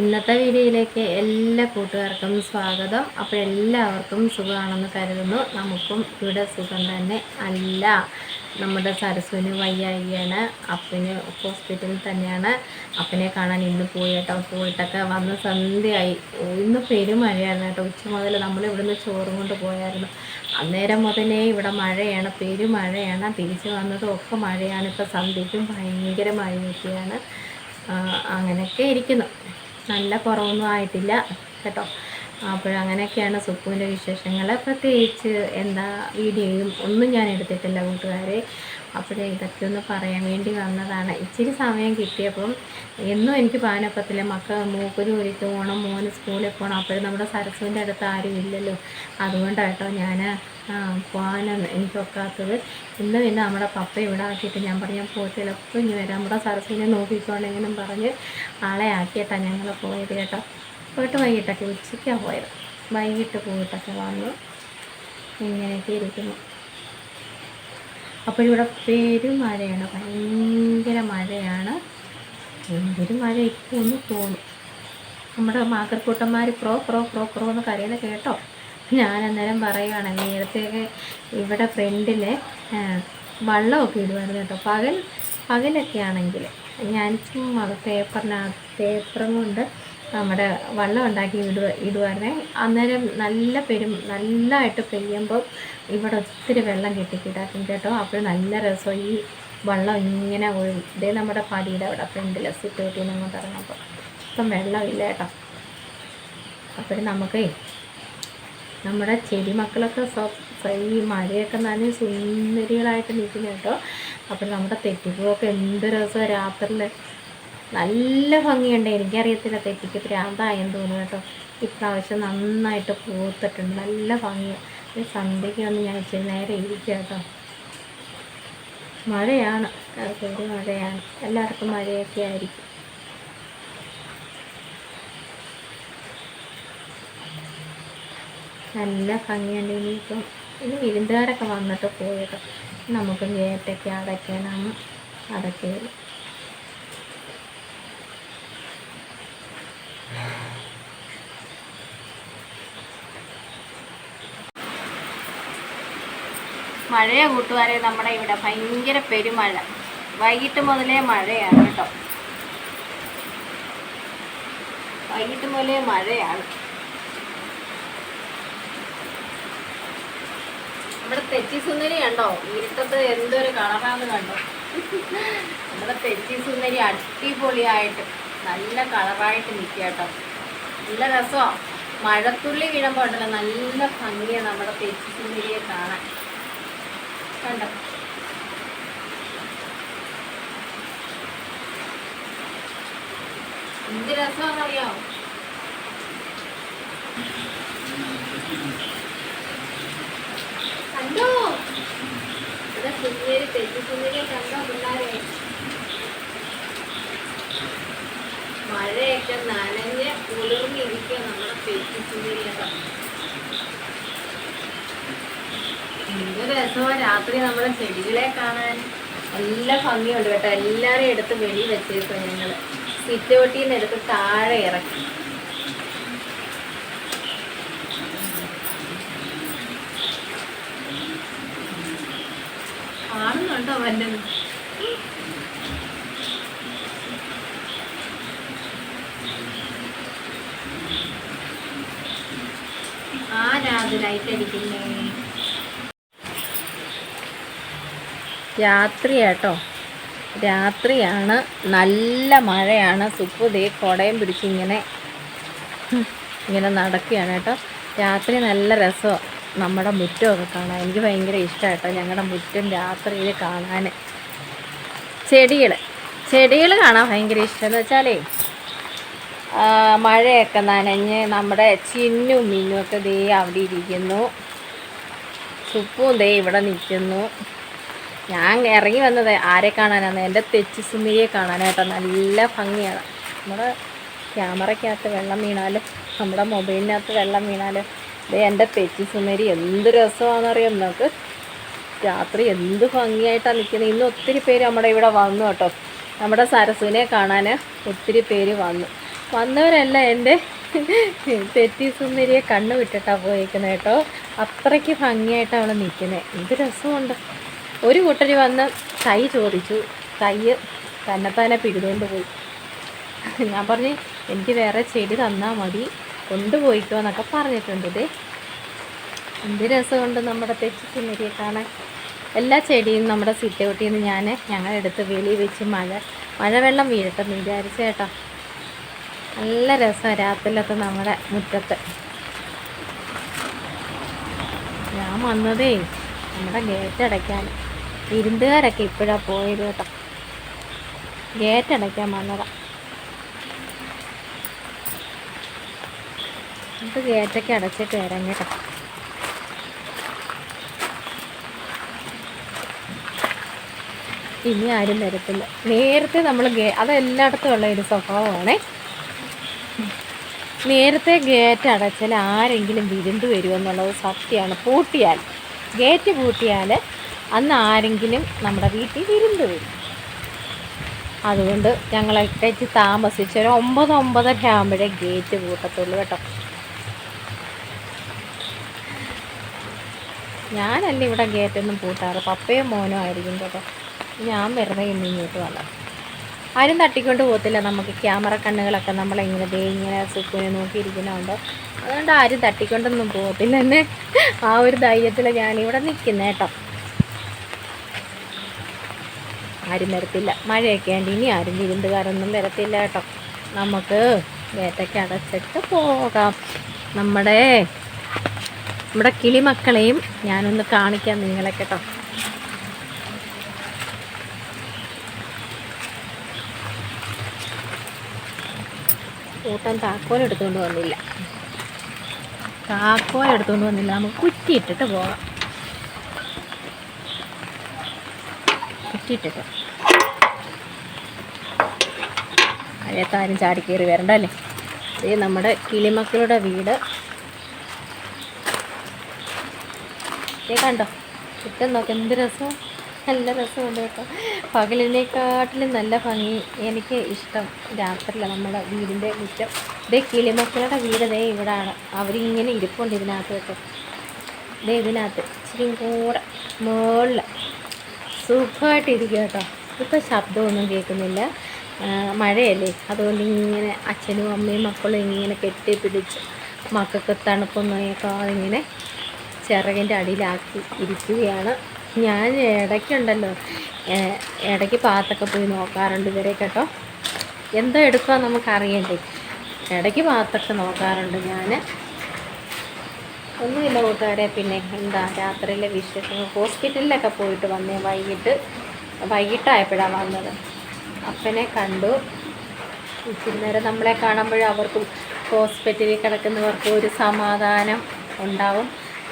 ഇന്നത്തെ വീഡിയോയിലേക്ക് എല്ലാ കൂട്ടുകാർക്കും സ്വാഗതം. അപ്പോൾ എല്ലാവർക്കും സുഖമാണെന്ന് കരുതുന്നു. നമുക്കും ഇവിടെ സുഖം തന്നെ. അല്ല, നമ്മുടെ സരസ്വന് വയ്യായികയാണ്. അപ്പന് ഹോസ്പിറ്റലിൽ തന്നെയാണ്. അപ്പനെ കാണാൻ ഇന്ന് പോയി കേട്ടോ. പോയിട്ടൊക്കെ വന്ന് സന്ധ്യയായി. ഇന്ന് പെരുമഴയാണ് കേട്ടോ. ഉച്ച മുതൽ നമ്മൾ ഇവിടുന്ന് ചോറും കൊണ്ട് പോയായിരുന്നു. അന്നേരം മുതലേ ഇവിടെ മഴയാണ്, പെരുമഴയാണ്. തിരിച്ച് വന്നതും ഒക്കെ മഴയാണ്. ഇപ്പോൾ സന്ധ്യയ്ക്കും ഭയങ്കര മഴയൊക്കെയാണ്. അങ്ങനെയൊക്കെ ഇരിക്കുന്നു. നല്ല കുറവൊന്നും ആയിട്ടില്ല കേട്ടോ. അപ്പോഴങ്ങനെയൊക്കെയാണ് സുപ്പുവിൻ്റെ വിശേഷങ്ങൾ. പ്രത്യേകിച്ച് എന്താ വീഡിയോയും ഒന്നും ഞാൻ എടുത്തിട്ടില്ല കൂട്ടുകാരെ. അപ്പോഴേ ഇതൊക്കെ ഒന്ന് പറയാൻ വേണ്ടി വന്നതാണ്. ഇച്ചിരി സമയം കിട്ടിയപ്പം എന്നും എനിക്ക് പാനപ്പത്തില്ല. മൂക്കിന് ഒരിക്കൽ പോകണം, മോന് സ്കൂളിൽ പോകണം. അപ്പോഴും നമ്മുടെ സരസ്വൻ്റെ അടുത്ത് ആരും ഇല്ലല്ലോ. അതുകൊണ്ടാട്ടോ ഞാൻ പോകാനൊന്നും എനിക്കൊക്കാത്തത്. ഇന്ന് പിന്നെ നമ്മുടെ പപ്പ ഇവിടെ ആക്കിയിട്ട് ഞാൻ പറഞ്ഞു പോയിട്ടില്ല, എപ്പോൾ ഇനി വരാം, നമ്മുടെ സരസ്വനെ നോക്കിക്കോണെങ്കിലും പറഞ്ഞ് ആളെ ആക്കിയിട്ടാണ് ഞങ്ങൾ പോയത് കേട്ടോ. പോയിട്ട് വൈകിട്ടൊക്കെ ഉച്ചയ്ക്കാണ് പോയത്. വൈകിട്ട് പോയിട്ടൊക്കെ വന്നു. ഇങ്ങനെയൊക്കെ ഇരിക്കുന്നു. അപ്പോഴിവിടെ പെരുമഴയാണ്, ഭയങ്കര മഴയാണ്. എന്തൊരു മഴ ഇപ്പോൾ ഒന്ന് തോന്നും. നമ്മുടെ മാക്കർക്കൂട്ടന്മാർ പ്രോ പ്രോ പ്രോ പ്രോ എന്ന് കരയുന്നത് കേട്ടോ. ഞാൻ അന്നേരം പറയുകയാണ്, നേരത്തെയൊക്കെ ഇവിടെ ഫ്രണ്ടിൽ വള്ളമൊക്കെ ഇടുമായിരുന്നു കേട്ടോ. പകലൊക്കെ ആണെങ്കിൽ ഞാൻ ചുമ്മാ പേപ്പറും കൊണ്ട് നമ്മുടെ വള്ളം ഉണ്ടാക്കി ഇടുമായിരുന്നേ. അന്നേരം നല്ലതായിട്ട് പെയ്യുമ്പോൾ ഇവിടെ ഒത്തിരി വെള്ളം കെട്ടിക്കിടാക്കും കേട്ടോ. അപ്പോൾ നല്ല രസം. ഈ വള്ളം ഇങ്ങനെ ഇതേ നമ്മുടെ പടിയുടെ അവിടെ ഫ്രണ്ടിൽ സിറ്റൗട്ടിൽ നിന്ന് ഇറങ്ങുമ്പോൾ ഇപ്പം വെള്ളമില്ല കേട്ടോ. അപ്പോഴും നമുക്കേ നമ്മുടെ ചെടി മക്കളൊക്കെ ഈ മഴയൊക്കെ നനഞ്ഞ് സുന്ദരികളായിട്ട് നിൽക്കുന്നു കേട്ടോ. അപ്പോൾ നമ്മുടെ തെറ്റിപ്പൂവൊക്കെ എന്ത് രസമാണ് രാത്രിയിൽ. നല്ല ഭംഗിയുണ്ട്. എനിക്കറിയത്തില്ല, തെറ്റിക്ക് പ്രാന്തായെന്ന് തോന്നുന്നു കേട്ടോ. ഇപ്രാവശ്യം നന്നായിട്ട് പൂത്തിട്ടുണ്ട്, നല്ല ഭംഗിയാണ്. സന്ധ്യയ്ക്ക് വന്ന് ഞാൻ ഇച്ചിരി നേരം ഇരിക്കുക കേട്ടോ. മഴയാണ്, പെരും മഴയാണ്. എല്ലാവർക്കും മഴയൊക്കെ ആയിരിക്കും. നല്ല ഭംഗിയുണ്ട്. ഇനി വിരുന്നുകാരൊക്കെ വന്നിട്ട് പോയത് നമുക്ക് ഗേറ്റൊക്കെ അടയ്ക്കാനാണ്. അതൊക്കെ മഴയെ കൂട്ടുകാരെ, നമ്മുടെ ഇവിടെ ഭയങ്കര പെരുമഴ. വൈകിട്ട് മുതലേ മഴയാണ് കേട്ടോ. വൈകിട്ട് മുതലേ മഴയാണ്. നമ്മുടെ തെച്ചി സുന്ദരി കണ്ടോ, ഇരുട്ടത്ത് എന്തൊരു കളറാന്ന് കണ്ടോ. നമ്മുടെ തെച്ചി സുന്ദരി അടിപൊളിയായിട്ട് നല്ല കളറായിട്ട് നിൽക്കുക കേട്ടോ. നല്ല രസമാണ്. മഴത്തുള്ളി വീഴുമ്പോൾ ഉണ്ടല്ലോ നല്ല ഭംഗിയാണ് നമ്മുടെ തെച്ചി സുന്ദരിയെ കാണാൻ. കണ്ടോ, എന്ത് രസമാണെന്നറിയാമോ. കണ്ടോ ഇവിടെ സുന്ദരി, തെച്ചി സുന്ദരിയെ കണ്ടോ പിള്ളേരെ. മഴയൊക്കെ നനഞ്ഞ് കുളിർന്നിരിക്കുക നമ്മുടെ തെച്ചി സുന്ദരിയൊക്കെ. എന്ത് രസമാണ് രാത്രി നമ്മുടെ ചെടികളെ കാണാൻ. നല്ല ഭംഗിയുണ്ട് കേട്ടോ. എല്ലാവരും എടുത്ത് വെളി വെച്ചേക്കും. ഞങ്ങൾ സിറ്റൗട്ടിൽ നിന്ന് എടുത്ത് താഴെ ഇറക്കി. കാണുന്നുണ്ടോ വല്ലതും? ആരാത് ലൈറ്റ് അടിക്കുന്നേ? രാത്രിയാട്ടോ, രാത്രിയാണ്. നല്ല മഴയാണ്. സുപ്പുദേ കുടയും പിടിച്ച് ഇങ്ങനെ നടക്കുകയാണ് കേട്ടോ. രാത്രി നല്ല രസമാണ് നമ്മുടെ മുറ്റമൊക്കെ കാണാൻ. എനിക്ക് ഭയങ്കര ഇഷ്ടമാണ് കേട്ടോ ഞങ്ങളുടെ മുറ്റം രാത്രിയിൽ കാണാൻ. ചെടികൾ കാണാൻ ഭയങ്കര ഇഷ്ടമെന്ന് വെച്ചാലേ, മഴയൊക്കെ നനഞ്ഞ് നമ്മുടെ ചിന്നും മിന്നും ഒക്കെ ദേ അവിടെ ഇരിക്കുന്നു. സുപ്പും ദേ ഇവിടെ നിൽക്കുന്നു. ഞാൻ ഇറങ്ങി വന്നത് ആരെ കാണാനാണ്? എൻ്റെ തെച്ചി സുന്ദരിയെ കാണാനായിട്ടോ. നല്ല ഭംഗിയാണ്. നമ്മുടെ ക്യാമറയ്ക്കകത്ത് വെള്ളം വീണാലും നമ്മുടെ മൊബൈലിനകത്ത് വെള്ളം വീണാലും ദേ എൻ്റെ തെച്ചി സുന്ദരി എന്ത് രസമാണെന്നറിയാം. നമുക്ക് രാത്രി എന്ത് ഭംഗിയായിട്ടാണ് നിൽക്കുന്നത്. ഇന്ന് ഒത്തിരി പേര് നമ്മുടെ ഇവിടെ വന്നു കേട്ടോ. നമ്മുടെ സരസുവിനെ കാണാൻ ഒത്തിരി പേര് വന്നു. വന്നവരല്ല എൻ്റെ തെറ്റി സുന്ദരിയെ കണ്ണു വിട്ടിട്ടാണ് പോയിരിക്കുന്നത് കേട്ടോ. അത്രയ്ക്ക് ഭംഗിയായിട്ട് അവൾ നിൽക്കുന്നത്. എന്ത് രസമുണ്ട്. ഒരു കൂട്ടർ വന്ന് തൈ ചോദിച്ചു, തൈ തന്നെത്താനെ പിടിതുകൊണ്ട് പോയി. ഞാൻ പറഞ്ഞു എനിക്ക് വേറെ ചെടി തന്നാൽ മതി, കൊണ്ടുപോയിക്കോ എന്നൊക്കെ പറഞ്ഞിട്ടുണ്ട്. ഇതേ എന്ത് രസമുണ്ട് നമ്മുടെ തെറ്റി സുന്ദരിയെ കാണാൻ. എല്ലാ ചെടിയും നമ്മുടെ സിറ്റൗട്ടിൽ നിന്ന് ഞങ്ങളെടുത്ത് വെളിയിൽ വെച്ച് മഴവെള്ളം വീഴട്ടെന്ന് വിചാരിച്ച കേട്ടോ. നല്ല രസമാണ് രാത്രിയിലൊക്കെ നമ്മുടെ മുറ്റത്ത്. ഞാൻ വന്നതേ നമ്മുടെ ഗേറ്റ് അടയ്ക്കാൻ. വിരുന്നുകാരൊക്കെ ഇപ്പോഴാണ് പോയത് കേട്ടോ. ഗേറ്റ് അടയ്ക്കാൻ വന്നതാണ്. നമുക്ക് ഗേറ്റൊക്കെ അടച്ചിട്ട് വരാം കേട്ടോ. ഇനി ആരും വരത്തില്ല. നേരത്തെ നമ്മൾ അതെല്ലായിടത്തും ഉള്ള ഒരു സ്വഭാവമാണേ. നേരത്തെ ഗേറ്റ് അടച്ചാൽ ആരെങ്കിലും വിരുന്ന് വരുമെന്നുള്ളത് സത്യമാണ്. ഗേറ്റ് പൂട്ടിയാൽ അന്ന് ആരെങ്കിലും നമ്മുടെ വീട്ടിൽ വിരുന്ന് വരും. അതുകൊണ്ട് ഞങ്ങളൊക്കെ താമസിച്ച് ഒരു 9-9:30 ആകുമ്പോഴേ ഗേറ്റ് പൂട്ടത്തുള്ളൂ കേട്ടോ. ഞാനല്ല ഇവിടെ ഗേറ്റൊന്നും പൂട്ടാറ്, പപ്പയും മോനും ആയിരിക്കും കേട്ടോ. ഞാൻ വെറുതെ ഇങ്ങോട്ട് വന്നത്. ആരും തട്ടിക്കൊണ്ട് പോകത്തില്ല. നമുക്ക് ക്യാമറ കണ്ണുകളൊക്കെ നമ്മളിങ്ങനെ ഇങ്ങനെ സുക്കുനെ നോക്കിയിരിക്കുന്നുണ്ട്. അതുകൊണ്ട് ആരും തട്ടിക്കൊണ്ടൊന്നും പോകത്തില്ല. എന്നെ ആ ഒരു ധൈര്യത്തിൽ ഞാനിവിടെ നിൽക്കുന്നത് കേട്ടോ. ആരും വരത്തില്ല. മഴയൊക്കെ ആണ്ട് ഇനി ആരും വിരുന്നുകാരൊന്നും വരത്തില്ല കേട്ടോ. നമുക്ക് ഗേറ്റൊക്കെ അടച്ചിട്ട് പോകാം. നമ്മുടെ കിളിമക്കളെയും ഞാനൊന്ന് കാണിക്കാം നിങ്ങളെ കേട്ടോ. കൂട്ടൻ താക്കോൽ എടുത്തുകൊണ്ട് വന്നില്ല. നമുക്ക് കുറ്റിയിട്ടിട്ട് പോകാം. കുറ്റിയിട്ടിട്ട് മഴയത്താരും ചാടിക്കയറി വരണ്ടല്ലേ. ഇത് നമ്മുടെ കിളിമക്കളുടെ വീട്. കണ്ടോ ചുറ്റും നോക്ക്, എന്ത് രസം. നല്ല രസമുണ്ട് കേട്ടോ. പകലിനെക്കാട്ടിലും നല്ല ഭംഗി എനിക്ക് ഇഷ്ടം രാത്രിയിലാണ് നമ്മുടെ വീടിൻ്റെ മുറ്റം. കിളിമക്കളുടെ വീട് ഇവിടാണ്. അവരിങ്ങനെ ഇരിപ്പുണ്ട് ഇതിനകത്ത് കേട്ടോ. ഇതിനകത്ത് ഇച്ചിരി കൂടെ മുകളിൽ സുഖമായിട്ടിരിക്കുക കേട്ടോ. ഇപ്പം ശബ്ദമൊന്നും കേൾക്കുന്നില്ല, മഴയല്ലേ. അതുകൊണ്ട് ഇങ്ങനെ അച്ഛനും അമ്മയും മക്കളും ഇങ്ങനെ കെട്ടിപ്പിടിച്ച് മക്കൾക്ക് തണുപ്പൊന്നും ഇങ്ങനെ ചിറകിൻ്റെ അടിയിലാക്കി ഇരിക്കുകയാണ്. ഞാൻ ഇടയ്ക്ക് ഭാഗത്തൊക്കെ പോയി നോക്കാറുണ്ട് ഇവരെ കേട്ടോ. എന്തോ എടുക്കുക നമുക്കറിയണ്ടേ. ഇടയ്ക്ക് ഭാഗത്തൊക്കെ നോക്കാറുണ്ട് ഞാൻ. ഒന്നുമില്ല കൂട്ടുകാരെ. പിന്നെ എന്താ രാത്രിയിലെ വിശേഷങ്ങൾ. ഹോസ്പിറ്റലിലൊക്കെ പോയിട്ട് വന്നേ. വൈകിട്ടായപ്പോഴാണ് വന്നത്. അപ്പനെ കണ്ടു. ഇച്ചിരി നേരം നമ്മളെ കാണുമ്പോഴും അവർക്കും ഹോസ്പിറ്റലിൽ കിടക്കുന്നവർക്കും ഒരു സമാധാനം ഉണ്ടാവും.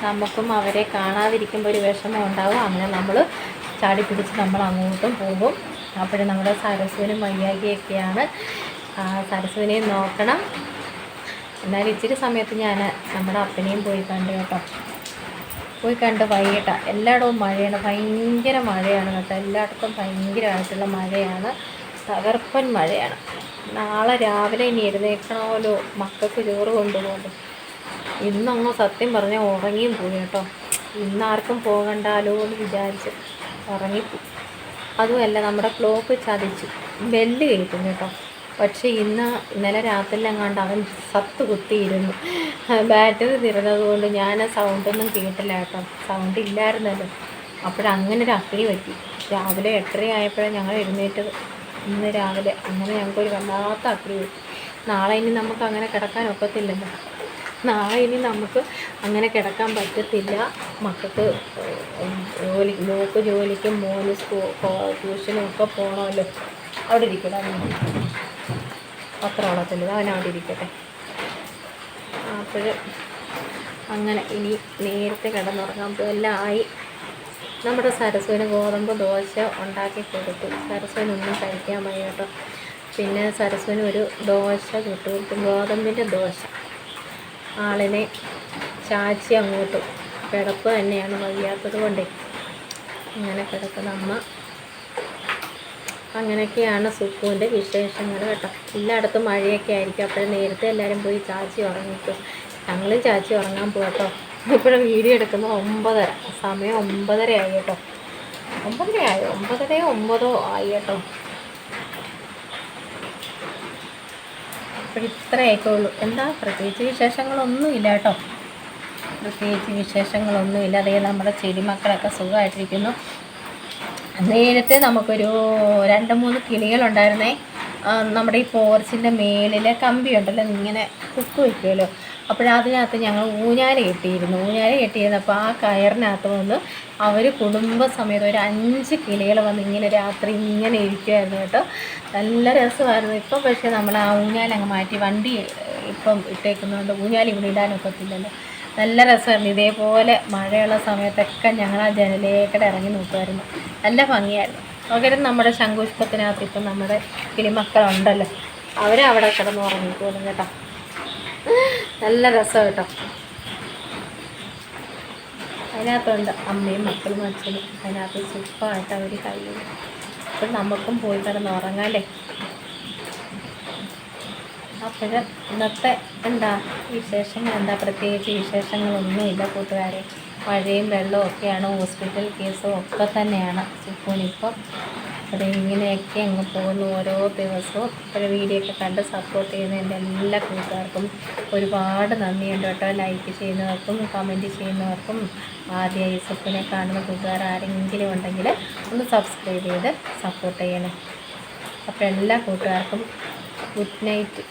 നമുക്കും അവരെ കാണാതിരിക്കുമ്പോൾ ഒരു വിഷമം ഉണ്ടാവും. അങ്ങനെ നമ്മൾ ചാടി പിടിച്ച് നമ്മൾ അങ്ങോട്ടും പോകും. അപ്പോഴും നമ്മുടെ സരസ്വനും വയ്യാകിയൊക്കെയാണ്. സരസ്വനെയും നോക്കണം. എന്നാലും ഇച്ചിരി സമയത്ത് ഞാൻ നമ്മുടെ അപ്പനെയും പോയി കണ്ടു കേട്ടോ. വൈകിട്ടാണ്. എല്ലായിടവും മഴയാണ്, ഭയങ്കര മഴയാണ് കേട്ടോ. എല്ലായിടത്തും ഭയങ്കരമായിട്ടുള്ള മഴയാണ്, തകർപ്പൻ മഴയാണ്. നാളെ രാവിലെ ഇനി എഴുന്നേൽക്കണമല്ലോ, മക്കൾക്ക് ചോറ് കൊണ്ടുപോകും. ഇന്നങ്ങ് സത്യം പറഞ്ഞാൽ ഉറങ്ങിയും പോയി കേട്ടോ. ഇന്നാർക്കും പോകണ്ടാലോ എന്ന് വിചാരിച്ച് ഉറങ്ങിപ്പോയി. അതുമല്ല നമ്മുടെ ക്ലോക്ക് ചതിച്ചു, ബെല്ല് കേൾക്കും കേട്ടോ. പക്ഷേ ഇന്നലെ രാത്രിയിലെങ്ങാണ്ട് അവൻ സത്ത് കുത്തിയിരുന്നു. ബാറ്ററി തീർന്നതുകൊണ്ട് ഞാൻ സൗണ്ടൊന്നും കേട്ടില്ല കേട്ടോ. സൗണ്ട് ഇല്ലായിരുന്നല്ലോ. അപ്പോഴങ്ങനെ ഒരു അഗ്നി പറ്റി. രാവിലെ 8:30 ആയപ്പോഴാണ് ഞങ്ങൾ എഴുന്നേറ്റത് ഇന്ന് രാവിലെ. അങ്ങനെ ഞങ്ങൾക്കൊരു വല്ലാത്ത അഗ്നി പറ്റി. നാളെ ഇനി നമുക്ക് അങ്ങനെ കിടക്കാൻ ഒക്കത്തില്ലല്ലോ. നമുക്ക് അങ്ങനെ കിടക്കാൻ പറ്റത്തില്ല. മക്കൾക്ക് മോൾക്ക് ജോലിക്കും മോന് ട്യൂഷനും ഒക്കെ പോകണമല്ലോ. അവിടെ ഇരിക്കട്ടെ, പത്രം ഓളത്തില്ല, അവനവിടെ ഇരിക്കട്ടെ. അപ്പോൾ അങ്ങനെ ഇനി നേരത്തെ കിടന്നുറങ്ങാൻ എല്ലാം ആയി. നമ്മുടെ സരസ്വന് ഗോതമ്പ് ദോശ ഉണ്ടാക്കി കൊടുത്തു. സരസ്വനൊന്നും കഴിക്കാൻ വയ്യ കേട്ടോ. പിന്നെ സരസ്വന് ഒരു ദോശ ചുട്ടുകൊടുത്തു, ഗോതമ്പിൻ്റെ ദോശ. ആളിനെ ചാച്ചി അങ്ങോട്ട് കിടപ്പ് തന്നെയാണ്, വയ്യാത്തത് കൊണ്ടേ. അങ്ങനെ കിടക്കുന്ന അമ്മ അങ്ങനെയൊക്കെയാണ് സുക്കുവിൻ്റെ വിശേഷങ്ങൾ കേട്ടോ. എല്ലായിടത്തും മഴയൊക്കെ ആയിരിക്കും. അപ്പോഴും നേരത്തെ എല്ലാവരും പോയി ചാച്ചി ഉറങ്ങിക്കും. ഞങ്ങളും ചാച്ചി ഉറങ്ങാൻ പോകട്ടോ. ഇപ്പോഴും വീഡിയോ എടുക്കുന്നത് 9:30, സമയം 9:30 ആയി കേട്ടോ. 9:30 ആയോ? 9:30 ആയി കേട്ടോ. അപ്പോൾ ഇത്രയൊക്കെ ഉള്ളൂ. എന്താ പ്രത്യേകിച്ച് വിശേഷങ്ങളൊന്നുമില്ല കേട്ടോ. പ്രത്യേകിച്ച് വിശേഷങ്ങളൊന്നുമില്ല. അതേ നമ്മുടെ ചെടിമക്കളൊക്കെ സുഖമായിട്ടിരിക്കുന്നു. നേരത്തെ നമുക്കൊരു 2-3 കിളികളുണ്ടായിരുന്നേ. നമ്മുടെ ഈ പോർച്ചിൻ്റെ മേളിലെ കമ്പിയുണ്ടല്ലോ, ഇങ്ങനെ കുക്ക് വയ്ക്കുമല്ലോ. അപ്പോഴതിനകത്ത് ഞങ്ങൾ ഊഞ്ഞാല് കെട്ടിയിരുന്നപ്പോൾ ആ കയറിനകത്ത് വന്ന് അവർ കുടുംബസമേതം ഒരു 5 കിളികൾ വന്ന് ഇങ്ങനെ രാത്രി ഇങ്ങനെ ഇരിക്കുമായിരുന്നു കേട്ടോ. നല്ല രസമായിരുന്നു. ഇപ്പം പക്ഷേ നമ്മൾ ആ ഊഞ്ഞാലങ്ങ് മാറ്റി, വണ്ടി ഇപ്പം ഇട്ടേക്കുന്നതുകൊണ്ട് ഊഞ്ഞാൽ ഇവിടെ ഇടാനൊക്കത്തില്ലല്ലോ. നല്ല രസമായിരുന്നു. ഇതേപോലെ മഴയുള്ള സമയത്തൊക്കെ ഞങ്ങൾ ആ ജനലേക്കടെ ഇറങ്ങി നോക്കുമായിരുന്നു. നല്ല ഭംഗിയായിരുന്നു. പകരം നമ്മുടെ ശംഖുഷ്പത്തിനകത്ത് ഇപ്പം നമ്മുടെ കിളിമക്കളുണ്ടല്ലോ, അവരവിടെ കിടന്ന് ഉറങ്ങിക്കോളും കേട്ടോ. നല്ല രസം കേട്ടോ. അതിനകത്തുണ്ട് അമ്മയും മക്കളും അച്ഛനും. അതിനകത്ത് സുഖമായിട്ട് അവർ കഴിയും. അപ്പം നമുക്കും പോയി കിടന്ന് ഉറങ്ങാമല്ലേ. അപ്പോൾ ഇന്നത്തെ എന്താ വിശേഷങ്ങൾ, എന്താ പ്രത്യേകിച്ച് വിശേഷങ്ങളൊന്നുമില്ല കൂട്ടുകാരെ. മഴയും വെള്ളവും ഒക്കെയാണ്, ഹോസ്പിറ്റൽ കേസും ഒക്കെ തന്നെയാണ് സുക്കൂനിപ്പം. അപ്പോൾ ഇങ്ങനെയൊക്കെ അങ്ങ് പോകുന്നു ഓരോ ദിവസവും. ഒരു വീഡിയോ ഒക്കെ കണ്ട് സപ്പോർട്ട് ചെയ്യുന്ന എൻ്റെ എല്ലാ കൂട്ടുകാർക്കും ഒരുപാട് നന്ദിയുണ്ട് കേട്ടോ. ലൈക്ക് ചെയ്യുന്നവർക്കും കമൻറ്റ് ചെയ്യുന്നവർക്കും ആദ്യമായി സുക്കൂനെ കാണുന്ന കൂട്ടുകാർ ആരെങ്കിലും ഉണ്ടെങ്കിൽ ഒന്ന് സബ്സ്ക്രൈബ് ചെയ്ത് സപ്പോർട്ട് ചെയ്യണം. അപ്പോൾ എല്ലാ കൂട്ടുകാർക്കും ഗുഡ് നൈറ്റ്.